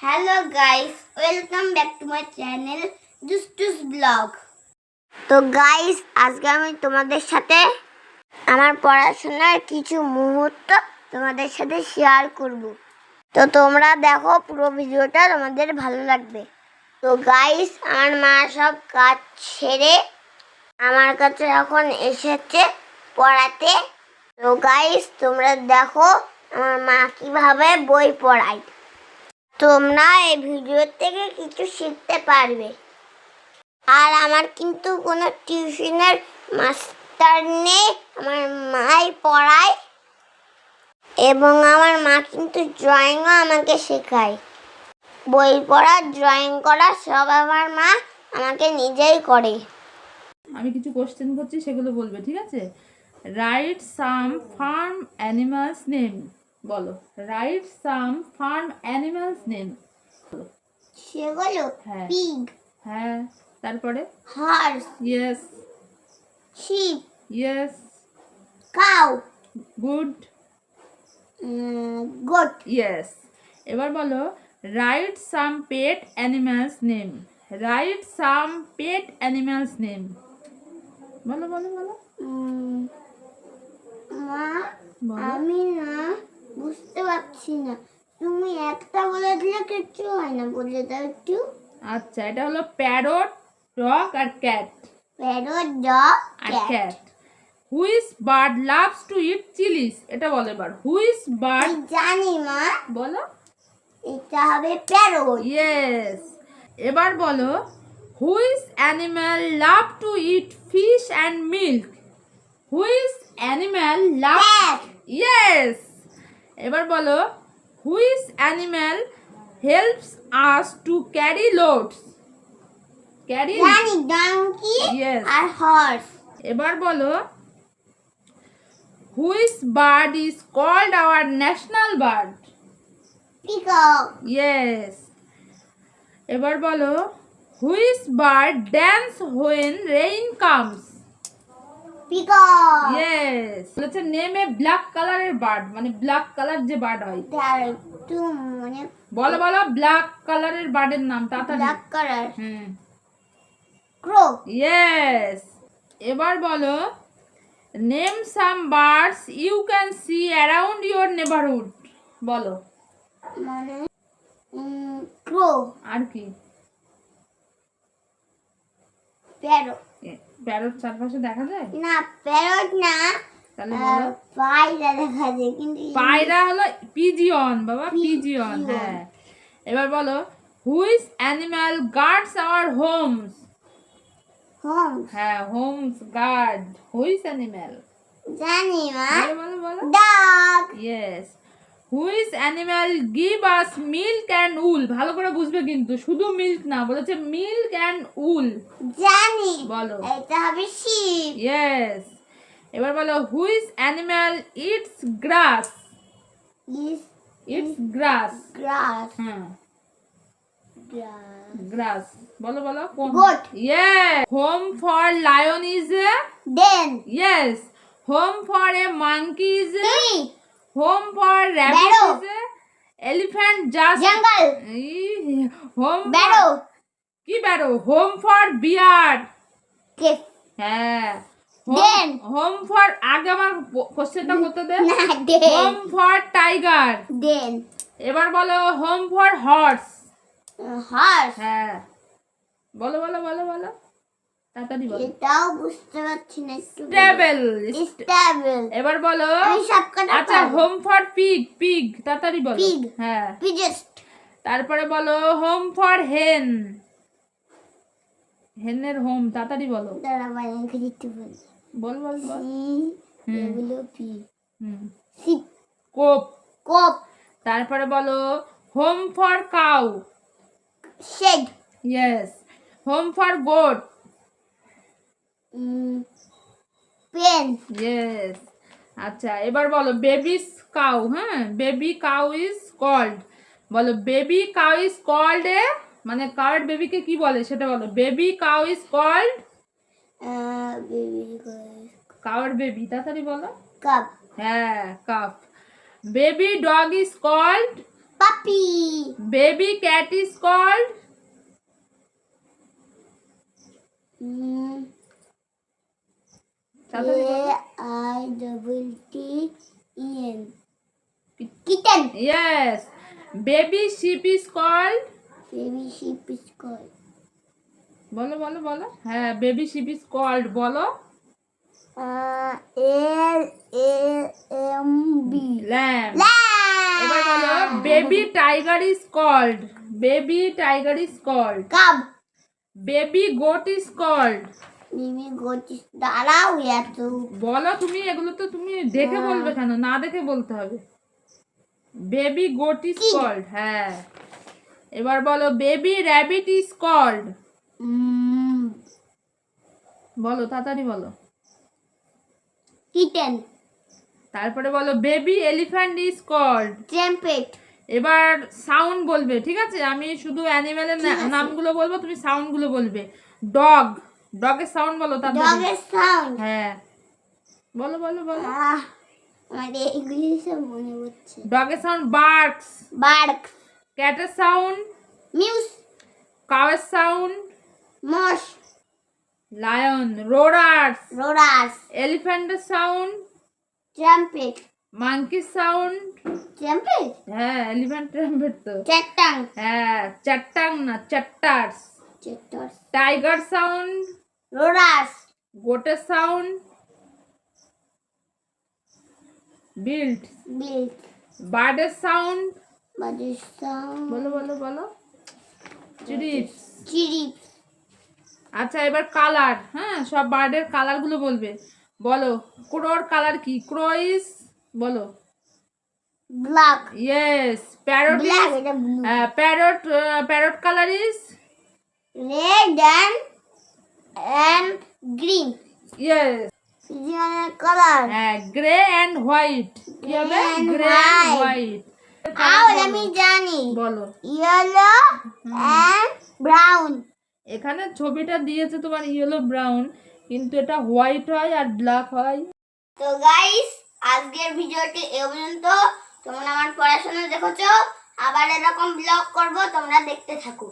Hello guys, welcome back to my channel Justus blog. তো guys, আজকে আমি তোমাদের সাথে আমার পড়াশোনার কিছু মুহূর্ত তোমাদের সাথে শেয়ার করব। তো তোমরা দেখো, পুরো ভিডিওটা তোমাদের ভালো লাগবে। তো গাইস, আমার মা সব কাজ ছেড়ে আমার কাছে এখন এসেছে পড়াতে। তো গাইস, তোমরা দেখো আমার মা কিভাবে বই পড়ায়। তোমরা এই ভিডিও থেকে কিছু শিখতে পারবে। আর আমার কিন্তু কোনো টিউশনের মাস্টার নেই, আমার মাই পড়ায়। এবং আমার মা কিন্তু ড্রয়িংও আমাকে শেখায়। বই পড়া, ড্রয়িং করা সব আমার মা আমাকে নিজেই করে। আমি কিছু কোশ্চেন করছি, সেগুলো বলবে, ঠিক আছে? Write some farm animals name. বলো, write some farm animals name. সেগুলো হ্যাঁ। পিগ, হ্যাঁ, তারপরে horse, yes, sheep, yes, cow, good, goat. Yes. এবার বলো, write some pet animals name. Write some pet animals name. বলো বলো বলো। মা, বলো। আমি না বুঝতে পারছি না, তুমি একটা বলে দিলে কিচ্ছু হয় না, বলে দাও একটু। আচ্ছা, এটা হলো প্যারট, ডগ আর ক্যাট। প্যারট, ডগ, আর cat. Cat. Which bird loves to eat chillies? এটা বলো এবার। Which bird? জানি মা, বলো। এটা হবে প্যারট। ইয়েস। এবার বলো, which animal love to eat fish and milk? Which animal love? Cat. Yes. এবার বলো, which animal helps us to carry loads? Carry? জানি, ডাঙ্কি Yes. আর হর্স। এবার বলো, which bird is called our national bird? Peacock. Yes. এবার বলো, which bird dance when rain comes? Peacock. Yes. বলেছে name এ black কালারের বার্ড, মানে black colour যে বার্ড হয়। তার একটু মানে বলো বলো, ব্ল্যাক কালারের বার্ডের নাম তাড়াতাড়ি। Black colour. Hmm. Crow. Yes. এবার বলো, name some birds you can see around your neighbourhood. বলো। মানে ক্রো। আর কি? প্যারট। প্যারট চারপাশে দেখা যায়? না, প্যারট না, তাহলে বলো। পায়রা দেখা যায়, কিন্তু পায়রা হলো পিজিয়ন বাবা, পিজিয়ন। পিজিয়ন। হ্যাঁ। এবার বলো, which animal guards our homes? Home. হ্যাঁ, হোমস গার্ড। Which animal? জানি মা, বলো বলো বলো। Dog. Yes. Which animal give us milk and wool? ভালো করে বুঝবে কিন্তু, শুধু মিল্ক না, বলেছে মিল্ক অ্যান্ড উল। জানি, বলো। এটা হবে শিপ। ইয়েস। এবার বলো, which animal eats grass? Is eats grass. Grass. হ্যাঁ, গ্রাস। গ্রাস। বলো বলো কোন? Goat. Yes. Home for lion is a? Then yes. Home for a monkey is a? Tree. Home for rabbit Barrow. Is a? Elephant just? Jungle. Home barrow. কি barrow? Home for bear. Cave. হ্যাঁ। Then. Home for, আগে আমার কোশ্চেনটা করতে দে। না, then. Home for tiger. Then এবার বলো, হোম ফর হর্স। হর্স। হ্যাঁ, বলো বলো বলো বলো, তাড়াতাড়ি বলো। এটাও বুঝতে পারছি না, একটু স্টেবল। স্টেবল। এবার বলো, আমি সব কটা আচ্ছা, হোম ফর পিগ। পিগ, তাড়াতাড়ি বলো। Pig. হ্যাঁ। পিজেস্ট। তারপরে বলো, হোম ফর হেন। হেনের হোম, তাড়াতাড়ি বলো। দাঁড়া, বানাকে দিতে বল। বল বল বল। এগুলো পি। হুম। সিপ। কোপ। কোপ। তারপরে বলো, home for cow. Shed. Yes. Home for goat. Pen. Yes. আচ্ছা, এবার বলো, বেবি কাউ। হ্যাঁ, বেবি কাউ ইজ কল্ড। বলো, baby cow is called a, মানে কাউয়ের বেবিকে কি বলে সেটা বলো। বেবি কাউ ইজ কল্ড, কাউয়ের বেবি, তাড়াতাড়ি বলো। কাপ। হ্যাঁ, calf. Baby dog is called, Puppy. Baby cat is called Mm. তাড়াতাড়ি বলো। KITTEN. Kitten. Yes. Baby sheep is called Baby sheep is called. বলো বলো বলো। হ্যাঁ, বেবি শিপ ইজ কল্ড বলো। LAMB. ল্যাম্ব। Lamb. এবার বলো baby tiger is called. Baby tiger is called. Cub. Baby goat is called. Baby goat is দাঁড়াও এত। বলো তুমি, এগুলো তো তুমি দেখে বলবে কেন, না দেখে বলতে হবে। Baby goat is Pig. Called. হ্যাঁ, এবার বলো বেবি র্যাবিট ইজ কল্ড। বলো তাড়াতাড়ি বলো। Kitten. তারপরে বলো baby elephant is called. Trumpet. এবার সাউন্ড বলবে, ঠিক আছে? আমি শুধু অ্যানিমেলের ঠিক আছে। নামগুলো বলবো, তুমি সাউন্ডগুলো বলবে। ডগ, ডগের সাউন্ড বলো তাড়াতাড়ি। Dog is sound. হ্যাঁ, বলো বলো বলো। আমাদের এগুলি সব মনে হচ্ছে। ডগের সাউন্ড বার্কস। Bark. ক্যাটের সাউন্ড Mouse. কাউয়ের sound Mouse. Lion. Roars. Roars. এলিফ্যান্টের সাউন্ড Trumpet. মাঙ্কির সাউন্ড। Trumpet. হ্যাঁ, এলিফ্যান্ট ট্রাম্পেট তো। Chatang. হ্যাঁ, চাট্টাং না chatters. Chatters. Tiger sound Roars. গোটের সাউন্ড বিল্ট। Build. বার্ডের সাউন্ড Body sound. বলো বলো বলো চিরিপস। Chirps. আচ্ছা, এবার কালার। হ্যাঁ, সব বার্ডের কালারগুলো বলবে। বলো ক্রোর কালার কি? ক্রো ইজ বলো। Black. Yes. Parrot Black. Is এটা blue. Parrot colour is Red and green. Yes. Pigeon color. হ্যাঁ, গ্রে অ্যান্ড হোয়াইট। কি হবে? Grey and grey and white. White. আমি জানি। বলো। Yellow and brown. এখানে ছবিটা দিয়েছে তোমার ইয়েলো ব্রাউন, কিন্তু এটা হোয়াইট হয় আর ব্ল্যাক হয়। তো গাইস, আজকের ভিডিওটি এই পর্যন্ত। তোমরা আমার পড়াশোনা দেখেছো, আবার এরকম ব্লগ করব, তোমরা দেখতে থাকো।